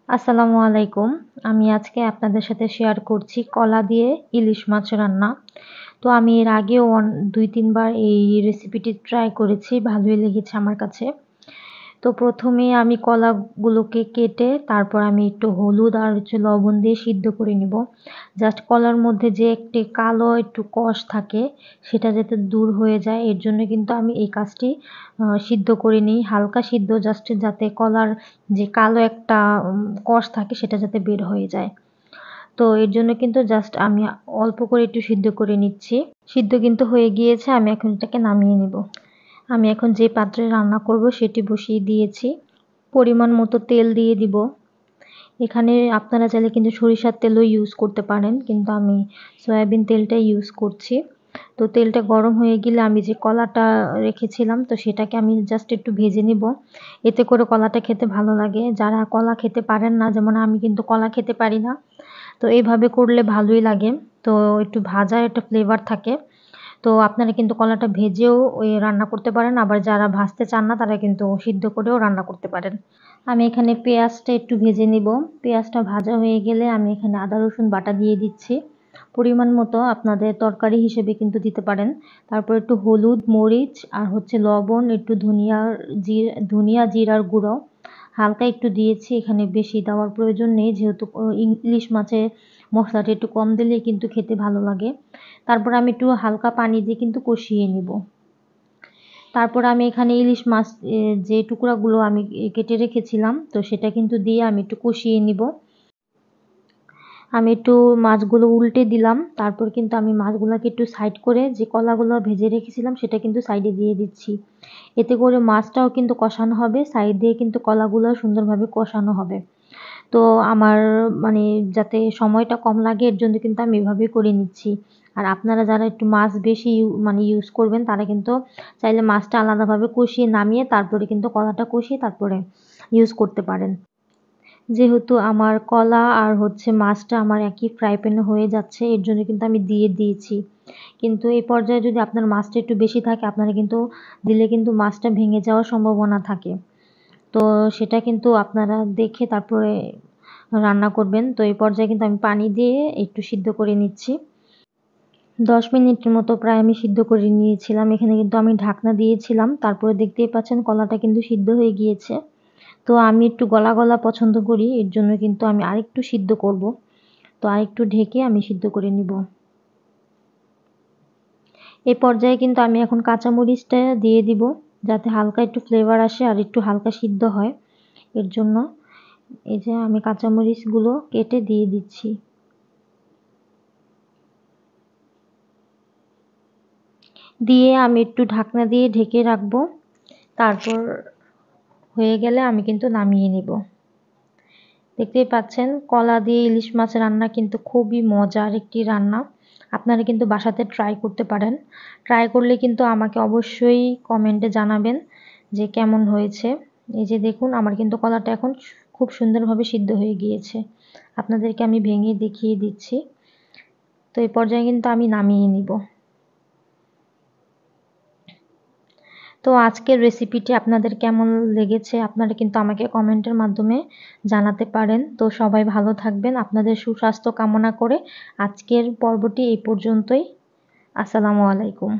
আসসালামু আলাইকুম। আমি আজকে আপনাদের সাথে শেয়ার করছি কলা দিয়ে ইলিশ মাছ রান্না। তো আমি এর আগেও ২-৩ বার এই রেসিপিটি ট্রাই করেছি। ভালোই লেগেছে আমার কাছে। তো ১ম এ আমি কলাগুলোকে কেটে তারপর আমি একটু হলুদ আর লবণ দিয়ে সিদ্ধ করে নিব। জাস্ট কলার মধ্যে যে একটি কালো একটু কষ থাকে সেটা যাতে দূর হয়ে যায় এর জন্য কিন্তু আমি এই কাজটি সিদ্ধ করে নিই। হালকা সিদ্ধ জাস্ট যাতে কলার যে কালো একটা কষ থাকে সেটা যাতে বের হয়ে যায়। তো এর জন্য কিন্তু জাস্ট আমি অল্প করে একটু সিদ্ধ করে নিচ্ছি। সিদ্ধ কিন্তু হয়ে গিয়েছে, আমি এখন এটাকে নামিয়ে নিব। আমি এখন যে পাত্রে রান্না করব সেটি বসিয়ে দিয়েছি। পরিমাণ মতো তেল দিয়ে দিব। এখানে আপনারা চাইলে কিন্তু সরিষার তেলও ইউজ করতে পারেন, কিন্তু আমি সয়াবিন তেলটাই ইউজ করছি। তো তেলটা গরম হয়ে গেলে আমি যে কলাটা রেখেছিলাম তো সেটাকে আমি জাস্ট একটু ভেজে নিব। এতে করে কলাটা খেতে ভালো লাগে। যারা কলা খেতে পারেন না, যেমন আমি কিন্তু কলা খেতে পারি না, তো এইভাবে করলে ভালোই লাগে। তো একটু ভাজার একটা ফ্লেভার থাকে। তো আপনারা কিন্তু কলাটা ভেজেও রান্না করতে পারেন, আবার যারা ভাজতে চান না তারা কিন্তু সিদ্ধ করেও রান্না করতে পারেন। আমি এখানে পেঁয়াজটা একটু ভেজে নিব। পেঁয়াজটা ভাজা হয়ে গেলে আমি এখানে আদা রসুন বাটা দিয়ে দিচ্ছি। পরিমাণ মতো আপনাদের তরকারি হিসেবে কিন্তু দিতে পারেন। তারপর একটু হলুদ, মরিচ আর লবণ, একটু ধনিয়া জিরার গুঁড়ো হালকা একটু দিয়েছি। এখানে বেশি দেওয়ার প্রয়োজন নেই, যেহেতু ইলিশ মাছে মশলাটা একটু কম দিলেই কিন্তু খেতে ভালো লাগে। তারপর আমি একটু হালকা পানি দিয়ে কিন্তু কষিয়ে নিব। তারপর আমি এখানে ইলিশ মাছ যে টুকরাগুলো আমি কেটে রেখেছিলাম তো সেটা কিন্তু দিয়ে আমি একটু কষিয়ে নিব। আমি একটু মাছগুলো উল্টে দিলাম। তারপর কিন্তু আমি মাছগুলোকে একটু সাইড করে যে কলাগুলো ভেজে রেখেছিলাম সেটা কিন্তু সাইডে দিয়ে দিচ্ছি। এতে করে মাছটাও কিন্তু কষানো হবে, সাইড দিয়ে কিন্তু কলাগুলো সুন্দরভাবে কষানো হবে। তো আমার মানে যাতে সময়টা কম লাগে এর জন্য কিন্তু আমি এভাবেই করে নিচ্ছি। আর আপনারা যারা একটু মাছ বেশি ইউজ করবেন তারা কিন্তু চাইলে মাছটা আলাদাভাবে কষিয়ে নামিয়ে তারপরে কিন্তু কলাটা কষিয়ে তারপরে ইউজ করতে পারেন। যেহেতু আমার কলা আর মাছটা আমার একই ফ্রাই প্যানে হয়ে যাচ্ছে এর জন্য কিন্তু আমি দিয়ে দিয়েছি। কিন্তু এই পর্যায়ে যদি আপনার মাছটা একটু বেশি থাকে আপনারা কিন্তু দিলে কিন্তু মাছটা ভেঙে যাওয়ার সম্ভাবনা থাকে। তো সেটা কিন্তু আপনারা দেখে তারপরে রান্না করবেন। তো এই পর্যায়ে কিন্তু আমি পানি দিয়ে একটু সিদ্ধ করে নিচ্ছি। ১০ মিনিটের মতো প্রায় আমি সিদ্ধ করে নিয়েছিলাম। এখানে কিন্তু আমি ঢাকনা দিয়েছিলাম। তারপরে দেখতেই পাচ্ছেন কলাটা কিন্তু সিদ্ধ হয়ে গিয়েছে। তো আমি একটু গলা, গলা পছন্দ করি। এর জন্য কিন্তু আমি আরেকটু সিদ্ধ করব। তো আরেকটু ঢেকে আমি সিদ্ধ করে নিব। এই পর্যায়ে কিন্তু আমি এখন কাঁচামরিচটা দিয়ে দিব, যাতে হালকা একটু ফ্লেভার আসে আর একটু হালকা সিদ্ধ হয়। এর জন্য এই যে আমি কাঁচামরিচগুলো কেটে দিয়ে দিচ্ছি। দিয়ে আমি একটু ঢাকনা দিয়ে ঢেকে রাখবো। তারপর হয়ে গেলে আমি কিন্তু নামিয়ে নিব। দেখতেই পাচ্ছেন কলা দিয়ে ইলিশ মাছ রান্না কিন্তু খুবই মজার একটি রান্না। আপনারা কিন্তু বাসাতে ট্রাই করতে পারেন। ট্রাই করলে কিন্তু আমাকে অবশ্যই কমেন্টে জানাবেন যে কেমন হয়েছে। এই যে দেখুন আমার কিন্তু কলাটা এখন খুব সুন্দরভাবে সিদ্ধ হয়ে গিয়েছে। আপনাদেরকে আমি ভেঙে দেখিয়ে দিচ্ছি। তো এই পর্যায়ে কিন্তু আমি নামিয়ে নিব। তো আজকের রেসিপিটি আপনাদের কেমন লেগেছে আপনারা কিন্তু আমাকে কমেন্টের মাধ্যমে জানাতে পারেন। তো সবাই ভালো থাকবেন। আপনাদের সুস্বাস্থ্য কামনা করে আজকের পর্বটি এই পর্যন্তই। আসসালামু আলাইকুম।